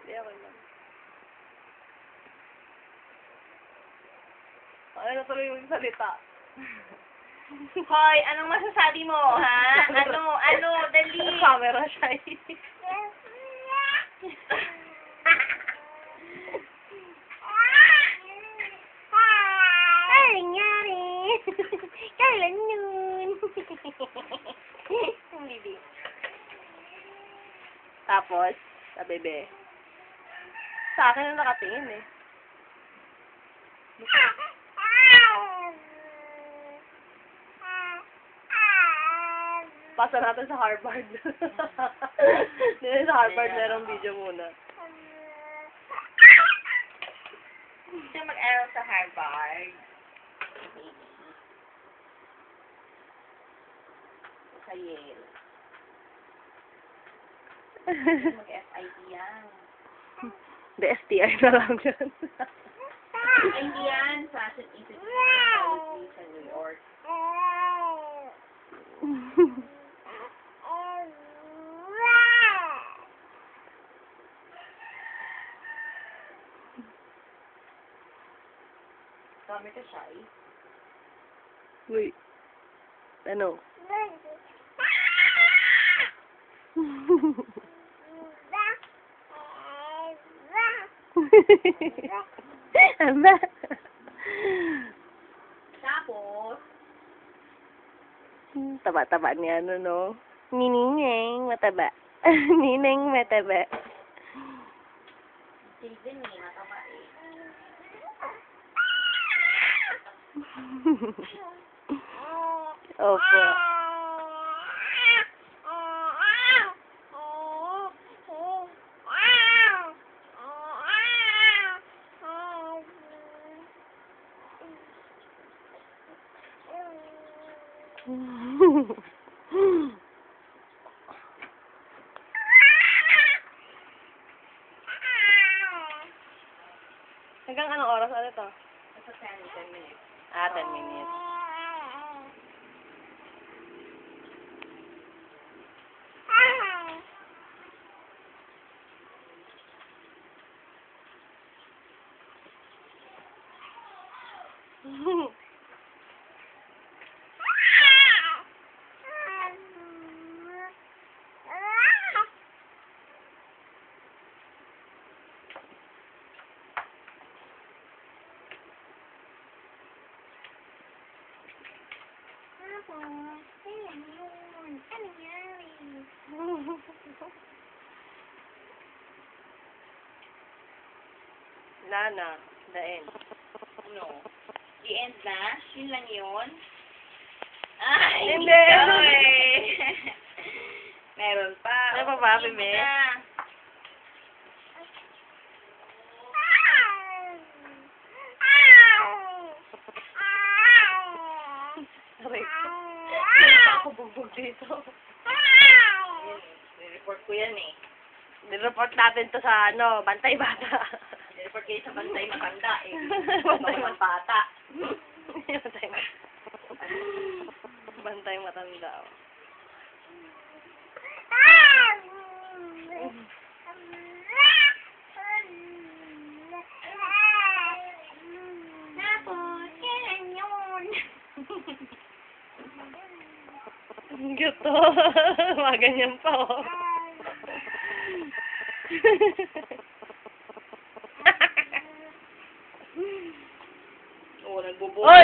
Hindi ako lang. Ano na tuloy yung salita? Hoy, anong masasabi mo, ha? Ano, dali. Camera shy. Ay, nangyari. Kailan yun? Ang bibi. Tapos, sa bebe. Sa akin na nakatingin eh. Pasa natin sa Harvard. Dito sa Harvard, merong video muna. Gusto mag-aral sa Harvard. Sa Yale. Mag-FIT yan. The STI na lang dyan. FIT yan, Fashion Institute sa New York. Kami ka shy. Wait. Ano? Aba. Tapos, Taba-taba ni ano, no? Nineng, mataba. Nineng, mataba. Steven eh, mataba eh. Opo. Hanggang anong oras ulit to? Nasa 10 minutes. 10 minutes. Lana, the end. No. The end na? Yun lang yun? Ay, Hindi. ikaw eh. Meron pa. Meron pa ba, Sabihin mo Bebe? na. Aray ko. Hindi pa ako bugbog dito. Report ko yan eh. Nireport natin to sa Bantay Bata. Report kayo sa bantay matanda eh. Bantay Bawal bata. Bantay Bantay matanda. Tapos, kailan yun? Ang cute to. Mga ganyan pa, oh. Oo, nagbubuo. Oy!